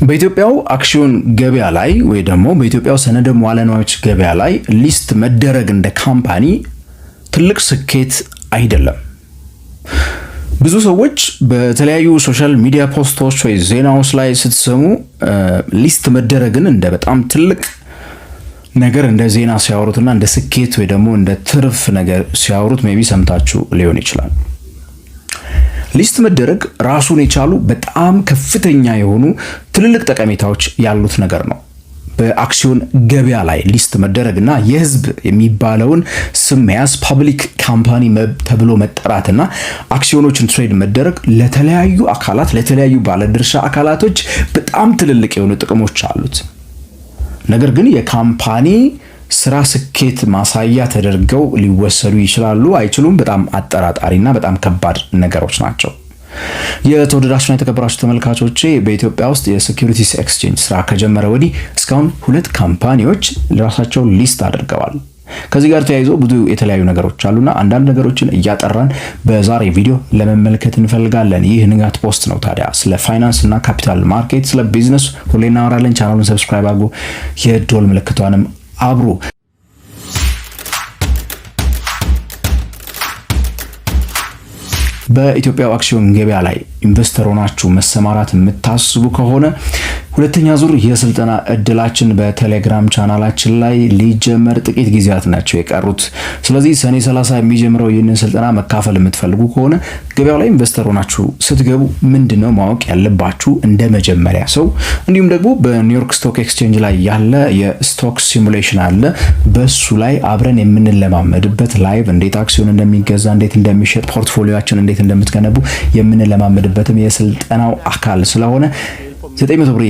በኢትዮጵያው አክሲዮን ገበያ ላይ ወይ ደግሞ በኢትዮጵያው ሰነደ መዋዕለ ንዋዮች ገበያ ላይ ሊስት መደረግ እንደ ካምፓኒ ትልቅ ስኬት አይደለም። ብዙ ሰዎች በተለያዩ ሶሻል ሚዲያ ፖስቶች ወይ ዜናዎች ላይ ስትሰሙ ሊስት መደረግን እንደ በጣም ትልቅ ነገር እንደ ዜና ሲያወሩትና እንደ ስኬት ወይ ደግሞ እንደ ትርፍ ነገር ሲያወሩት ሜቢ ሰምታችሁ ሊሆን ይችላል። ሊስት መደረግ ራሱን የቻሉ በጣም ከፍተኛ የሆኑ ትልልቅ ጠቀሜታዎች ያሉት ነገር ነው። በአክሲዮን ገበያ ላይ ሊስት መደረግና የህዝብ የሚባለውን ስም መያዝ ፐብሊክ ካምፓኒ ተብሎ መጠራትና አክሲዮኖችን ትሬድ መደረግ ለተለያዩ አካላት ለተለያዩ ባለድርሻ አካላቶች በጣም ትልልቅ የሆኑ ጥቅሞች አሉት። ነገር ግን የካምፓኒ ስራ ስኬት ማሳያ ተደርገው ሊወሰዱ ይችላሉ አይችሉም? በጣም አጠራጣሪና በጣም ከባድ ነገሮች ናቸው። የተወደዳችሁና የተከበራችሁ ተመልካቾቼ በኢትዮጵያ ውስጥ የሴኩሪቲስ ኤክስቼንጅ ስራ ከጀመረ ወዲህ እስካሁን 2 ካምፓኒዎች ለራሳቸው ሊስት አድርገዋል። ከዚህ ጋር ተያይዞ ብዙ የተለያዩ ነገሮች አሉና አንዳንድ ነገሮችን እያጠራን በዛሬ ቪዲዮ ለመመልከት እንፈልጋለን። ይህ ንጋት ፖስት ነው። ታዲያ ስለ ፋይናንስ እና ካፒታል ማርኬት ስለ ቢዝነስ ሁሌ እናወራለን። ቻናሉን ሰብስክራይብ አድርጉ፣ የዶል ምልክቷንም አብሩ። በኢትዮጵያ አክሲዮን ገበያ ላይ ኢንቨስተር ሆናችሁ መሰማራት የምታስቡ ከሆነ ሁለተኛ ዙር የስልጠና እድላችን በቴሌግራም ቻናላችን ላይ ሊጀመር ጥቂት ጊዜያት ናቸው የቀሩት። ስለዚህ ሰኔ 30 የሚጀምረው ይህንን ስልጠና መካፈል የምትፈልጉ ከሆነ ገበያው ላይ ኢንቨስተር ሆናችሁ ስትገቡ ምንድነው ማወቅ ያለባችሁ እንደ መጀመሪያ ሰው፣ እንዲሁም ደግሞ በኒውዮርክ ስቶክ ኤክስቼንጅ ላይ ያለ የስቶክ ሲሙሌሽን አለ። በሱ ላይ አብረን የምንለማመድበት ላይቭ እንዴት አክሲዮን እንደሚገዛ እንዴት እንደሚሸጥ ፖርትፎሊዮአችን እንዴት እንደምትገነቡ የምንለማመድበትም የስልጠናው አካል ስለሆነ 900 ብር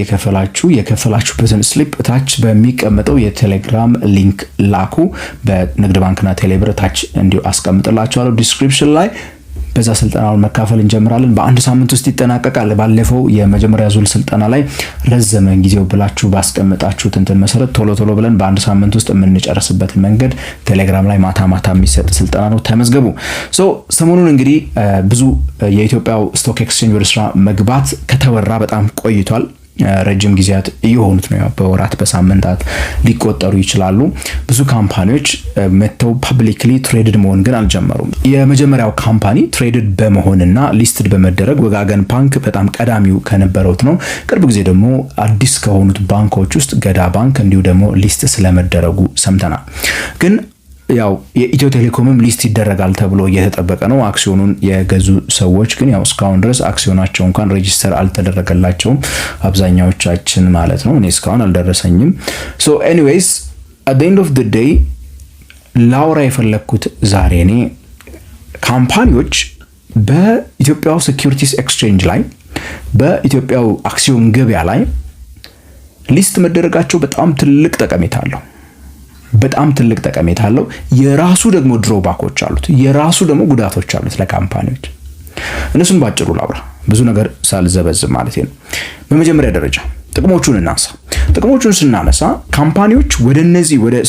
የከፈላችሁበትን ስሊፕ ታች በሚቀመጠው የቴሌግራም ሊንክ ላኩ። በንግድ ባንክና ቴሌብር ታች እንዲሁ አስቀምጥላችኋለሁ ዲስክሪፕሽን ላይ። በዛ ስልጠናውን መካፈል እንጀምራለን። በአንድ ሳምንት ውስጥ ይጠናቀቃል። ባለፈው የመጀመሪያ ዙር ስልጠና ላይ ረዘመ ጊዜው ብላችሁ ባስቀምጣችሁት እንትን መሰረት ቶሎ ብለን በአንድ ሳምንት ውስጥ የምንጨርስበት መንገድ ቴሌግራም ላይ ማታ የሚሰጥ ስልጠና ነው። ተመዝገቡ። ሰሞኑን እንግዲህ ብዙ የኢትዮጵያው ስቶክ ኤክስቼንጅ ወደ ስራ መግባት ከተወራ በጣም ቆይቷል። ረጅም ጊዜያት እየሆኑት ነው። በወራት በሳምንታት ሊቆጠሩ ይችላሉ። ብዙ ካምፓኒዎች መተው ፐብሊክሊ ትሬድድ መሆን ግን አልጀመሩም። የመጀመሪያው ካምፓኒ ትሬድድ በመሆንና ሊስትድ በመደረግ ወጋገን ባንክ በጣም ቀዳሚው ከነበሩት ነው። ቅርብ ጊዜ ደግሞ አዲስ ከሆኑት ባንኮች ውስጥ ገዳ ባንክ እንዲሁ ደግሞ ሊስት ስለመደረጉ ሰምተናል። ግን ያው የኢትዮ ቴሌኮምም ሊስት ይደረጋል ተብሎ እየተጠበቀ ነው። አክሲዮኑን የገዙ ሰዎች ግን ያው እስካሁን ድረስ አክሲዮናቸው እንኳን ሬጂስተር አልተደረገላቸውም፣ አብዛኛዎቻችን ማለት ነው። እኔ እስካሁን አልደረሰኝም። ኤኒዌይስ at the end of the day ላውራ የፈለኩት ዛሬ እኔ ካምፓኒዎች በኢትዮጵያው ሴኩሪቲስ ኤክስቼንጅ ላይ በኢትዮጵያው አክሲዮን ገበያ ላይ ሊስት መደረጋቸው በጣም ትልቅ ጠቀሜታ አለው። የራሱ ደግሞ ድሮባኮች አሉት፣ የራሱ ደግሞ ጉዳቶች አሉት ለካምፓኒዎች። እነሱን ባጭሩ ላውራ ብዙ ነገር ሳልዘበዝ ማለት ነው። በመጀመሪያ ደረጃ ጥቅሞቹን እናንሳ። ጥቅሞቹን ስናነሳ ካምፓኒዎች ወደ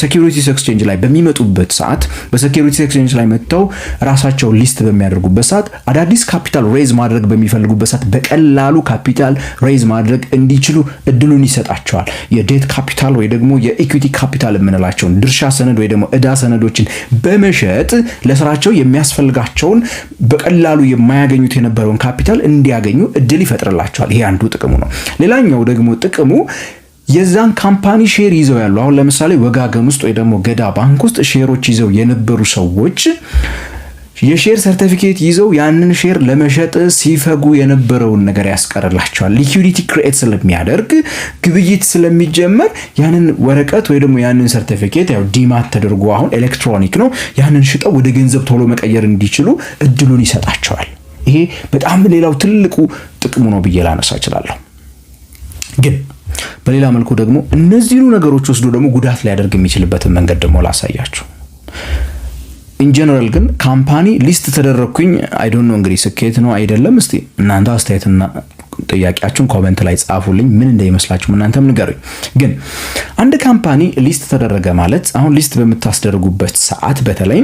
ሴኩሪቲስ ኤክስቼንጅ ላይ በሚመጡበት ሰዓት በሴኩሪቲስ ኤክስቼንጅ ላይ መጥተው ራሳቸው ሊስት በሚያደርጉበት ሰዓት አዳዲስ ካፒታል ሬዝ ማድረግ በሚፈልጉበት ሰዓት በቀላሉ ካፒታል ሬዝ ማድረግ እንዲችሉ እድሉን ይሰጣቸዋል። የዴት ካፒታል ወይ ደግሞ የኢኩዊቲ ካፒታል የምንላቸውን ድርሻ ሰነድ ወይ ደግሞ ዕዳ ሰነዶችን በመሸጥ ለስራቸው የሚያስፈልጋቸውን በቀላሉ የማያገኙት የነበረውን ካፒታል እንዲያገኙ እድል ይፈጥርላቸዋል። ይሄ አንዱ ጥቅሙ ነው። ሌላኛው ደግሞ ጥቅሙ የዛን ካምፓኒ ሼር ይዘው ያሉ አሁን ለምሳሌ ወጋገን ውስጥ ወይ ደግሞ ገዳ ባንክ ውስጥ ሼሮች ይዘው የነበሩ ሰዎች የሼር ሰርቲፊኬት ይዘው ያንን ሼር ለመሸጥ ሲፈጉ የነበረውን ነገር ያስቀርላቸዋል። ሊኩዊዲቲ ክሬት ስለሚያደርግ ግብይት ስለሚጀመር ያንን ወረቀት ወይ ደግሞ ያንን ሰርቲፊኬት ያው ዲማት ተደርጎ አሁን ኤሌክትሮኒክ ነው፣ ያንን ሽጠው ወደ ገንዘብ ቶሎ መቀየር እንዲችሉ እድሉን ይሰጣቸዋል። ይሄ በጣም ሌላው ትልቁ ጥቅሙ ነው ብዬ ላነሳ እችላለሁ። ግን በሌላ መልኩ ደግሞ እነዚህኑ ነገሮች ወስዶ ደግሞ ጉዳት ሊያደርግ የሚችልበትን መንገድ ደግሞ ላሳያችሁ። ኢን ጀነራል ግን ካምፓኒ ሊስት ተደረኩኝ አይ ዶንት ኖ እንግዲህ ስኬት ነው አይደለም። እስቲ እናንተ አስተያየትና ጥያቄያችሁን ኮሜንት ላይ ጻፉልኝ። ምን እንደሚመስላችሁ እናንተም ንገሩኝ። ግን አንድ ካምፓኒ ሊስት ተደረገ ማለት አሁን ሊስት በምታስደርጉበት ሰዓት በተለይ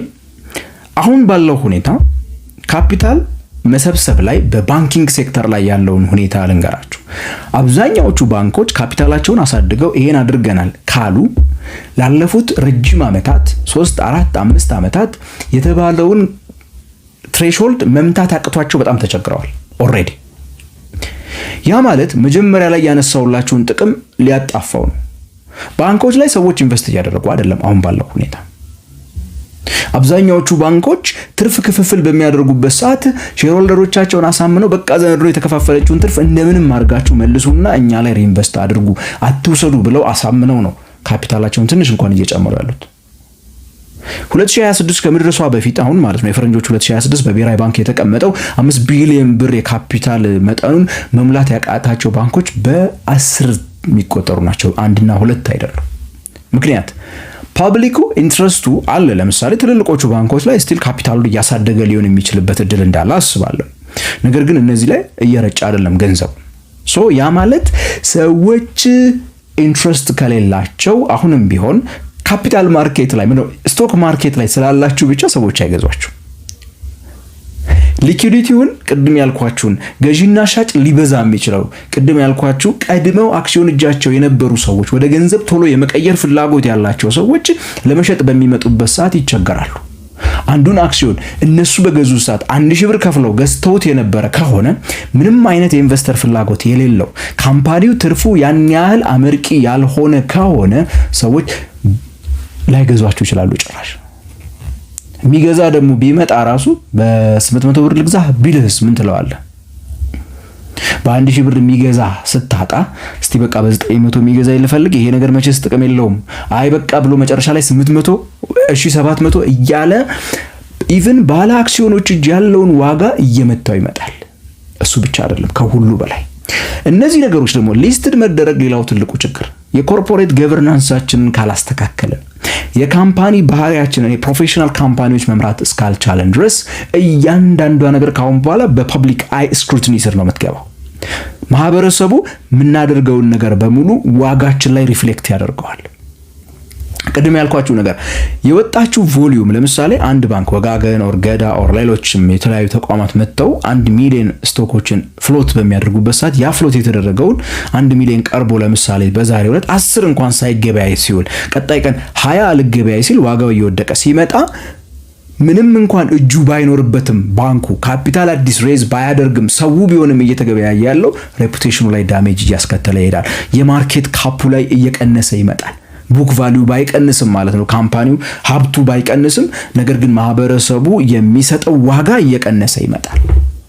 አሁን ባለው ሁኔታ ካፒታል መሰብሰብ ላይ በባንኪንግ ሴክተር ላይ ያለውን ሁኔታ ልንገራችሁ። አብዛኛዎቹ ባንኮች ካፒታላቸውን አሳድገው ይሄን አድርገናል ካሉ ላለፉት ረጅም ዓመታት 3 4 5 ዓመታት የተባለውን ትሬሾልድ መምታት አቅቷቸው በጣም ተቸግረዋል ኦልሬዲ። ያ ማለት መጀመሪያ ላይ ያነሳውላችሁን ጥቅም ሊያጣፋው ነው። ባንኮች ላይ ሰዎች ኢንቨስት እያደረጉ አይደለም አሁን ባለው ሁኔታ። አብዛኛዎቹ ባንኮች ትርፍ ክፍፍል በሚያደርጉበት ሰዓት ሼርሆልደሮቻቸውን አሳምነው በቃ ዘንድሮ የተከፋፈለችውን ትርፍ እንደምንም አድርጋችሁ መልሱና እኛ ላይ ሪኢንቨስት አድርጉ አትውሰዱ ብለው አሳምነው ነው ካፒታላቸውን ትንሽ እንኳን እየጨመሩ ያሉት። 2026 ከመድረሷ በፊት አሁን ማለት ነው የፈረንጆቹ 2026 በብሔራዊ ባንክ የተቀመጠው 5 ቢሊዮን ብር የካፒታል መጠኑን መሙላት ያቃታቸው ባንኮች በ10 የሚቆጠሩ ናቸው፣ 1 እና 2 አይደሉም። ምክንያት ፐብሊኩ ኢንትረስቱ አለ። ለምሳሌ ትልልቆቹ ባንኮች ላይ ስቲል ካፒታሉን እያሳደገ ሊሆን የሚችልበት እድል እንዳለ አስባለሁ። ነገር ግን እነዚህ ላይ እየረጫ አይደለም ገንዘቡ። ያ ማለት ሰዎች ኢንትረስት ከሌላቸው አሁንም ቢሆን ካፒታል ማርኬት ላይ ስቶክ ማርኬት ላይ ስላላችሁ ብቻ ሰዎች አይገዟችሁ። ሊኩዊዲቲውን ቅድም ያልኳችሁን ገዢና ሻጭ ሊበዛ የሚችለው ቅድም ያልኳችሁ ቀድመው አክሲዮን እጃቸው የነበሩ ሰዎች ወደ ገንዘብ ቶሎ የመቀየር ፍላጎት ያላቸው ሰዎች ለመሸጥ በሚመጡበት ሰዓት ይቸገራሉ። አንዱን አክሲዮን እነሱ በገዙ ሰዓት 1000 ብር ከፍለው ገዝተውት የነበረ ከሆነ ምንም አይነት የኢንቨስተር ፍላጎት የሌለው ካምፓኒው ትርፉ ያን ያህል አመርቂ ያልሆነ ከሆነ ሰዎች ላይገዟቸው ይችላሉ ጭራሽ። የሚገዛ ደግሞ ቢመጣ ራሱ በ800 ብር ልግዛ ቢልህስ ምን ትለዋለህ? በ1000 ብር የሚገዛ ስታጣ እስቲ በቃ በ900 የሚገዛ ይልፈልግ ይሄ ነገር መቼስ ጥቅም የለውም አይ በቃ ብሎ መጨረሻ ላይ 800 እሺ 700 እያለ ኢቭን ባለ አክሲዮኖች እጅ ያለውን ዋጋ እየመታው ይመጣል። እሱ ብቻ አይደለም ከሁሉ በላይ እነዚህ ነገሮች ደግሞ ሊስትድ መደረግ ሌላው ትልቁ ችግር የኮርፖሬት ገቨርናንሳችንን ካላስተካከለ የካምፓኒ ባህሪያችንን የፕሮፌሽናል ካምፓኒዎች መምራት እስካልቻለን ድረስ እያንዳንዷ ነገር ካሁን በኋላ በፐብሊክ አይ ስክሩቲኒ ስር ነው የምትገባው። ማህበረሰቡ የምናደርገውን ነገር በሙሉ ዋጋችን ላይ ሪፍሌክት ያደርገዋል። ቅድም ያልኳችሁ ነገር የወጣችሁ ቮሊዩም ለምሳሌ አንድ ባንክ ወጋገን ኦር ገዳ ኦር ሌሎችም የተለያዩ ተቋማት መጥተው 1 ሚሊዮን ስቶኮችን ፍሎት በሚያደርጉበት ሰዓት ያ ፍሎት የተደረገውን 1 ሚሊዮን ቀርቦ ለምሳሌ በዛሬው ዕለት 10 እንኳን ሳይገበያይ ሲውል ቀጣይ ቀን 20 አልገበያይ ሲል ዋጋው እየወደቀ ሲመጣ ምንም እንኳን እጁ ባይኖርበትም ባንኩ ካፒታል አዲስ ሬዝ ባያደርግም ሰው ቢሆንም እየተገበያየ ያለው ሬፑቴሽኑ ላይ ዳሜጅ እያስከተለ ይሄዳል። የማርኬት ካፑ ላይ እየቀነሰ ይመጣል። ቡክ ቫልዩ ባይቀንስም ማለት ነው ካምፓኒው ሀብቱ ባይቀንስም፣ ነገር ግን ማህበረሰቡ የሚሰጠው ዋጋ እየቀነሰ ይመጣል።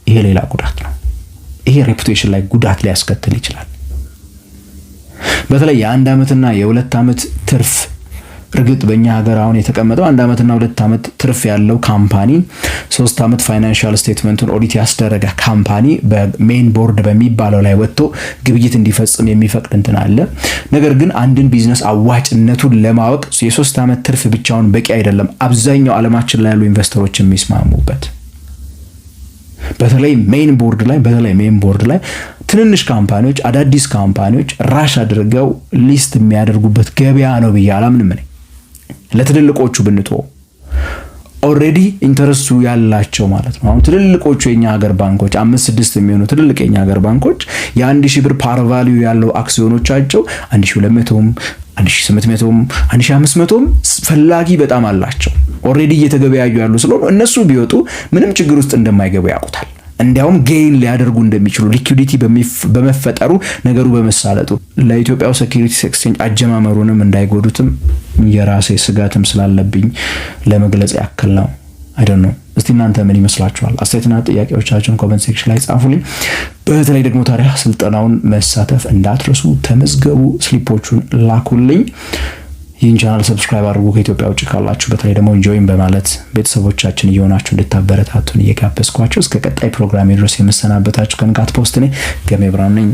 ይሄ ሌላ ጉዳት ነው። ይሄ ሬፑቴሽን ላይ ጉዳት ሊያስከትል ይችላል። በተለይ የ1 ዓመትና የ2 ዓመት ትርፍ እርግጥ በእኛ ሀገር አሁን የተቀመጠው 1 ዓመትና 2 ዓመት ትርፍ ያለው ካምፓኒ 3 ዓመት ፋይናንሻል ስቴትመንቱን ኦዲት ያስደረገ ካምፓኒ በሜን ቦርድ በሚባለው ላይ ወጥቶ ግብይት እንዲፈጽም የሚፈቅድ እንትን አለ። ነገር ግን አንድን ቢዝነስ አዋጭነቱን ለማወቅ የ3 ዓመት ትርፍ ብቻውን በቂ አይደለም። አብዛኛው ዓለማችን ላይ ያሉ ኢንቨስተሮች የሚስማሙበት በተለይ ሜን ቦርድ ላይ ትንንሽ ካምፓኒዎች አዳዲስ ካምፓኒዎች ራሽ አድርገው ሊስት የሚያደርጉበት ገበያ ነው ብዬ አላምንም። ለትልልቆቹ ብንቶ ኦልሬዲ ኢንተረስቱ ያላቸው ማለት ነው። አሁን ትልልቆቹ የኛ ሀገር ባንኮች 5-6 የሚሆኑ ትልልቅ የኛ ሀገር ባንኮች የ1000 ብር ፓር ቫልዩ ያለው አክሲዮኖቻቸው 1200ም 1800ም 1500ም ፈላጊ በጣም አላቸው። ኦልሬዲ እየተገበያዩ ያሉ ስለሆነ እነሱ ቢወጡ ምንም ችግር ውስጥ እንደማይገቡ ያውቁታል። እንዲያውም ጌን ሊያደርጉ እንደሚችሉ ሊኩዊዲቲ በመፈጠሩ ነገሩ በመሳለጡ ለኢትዮጵያው ሴኩሪቲስ ኤክስቼንጅ አጀማመሩንም እንዳይጎዱትም የራሴ ስጋትም ስላለብኝ ለመግለጽ ያክል ነው። አይ ዶንት ኖ። እስቲ እናንተ ምን ይመስላችኋል? አስተያየትና ጥያቄዎቻችሁን ኮሜንት ሴክሽን ላይ ጻፉልኝ። በተለይ ደግሞ ታዲያ ስልጠናውን መሳተፍ እንዳትረሱ፣ ተመዝገቡ፣ ስሊፖቹን ላኩልኝ። ይህን ቻናል ሰብስክራይብ አድርጉ። ከኢትዮጵያ ውጭ ካላችሁ በተለይ ደግሞ ጆይን በማለት ቤተሰቦቻችን እየሆናችሁ እንድታበረታቱን እየጋበዝኳችሁ እስከ ቀጣይ ፕሮግራም ድረስ የምሰናበታችሁ ከንቃት ፖስት ነኝ። ገሜ ብርሃኑ ነኝ።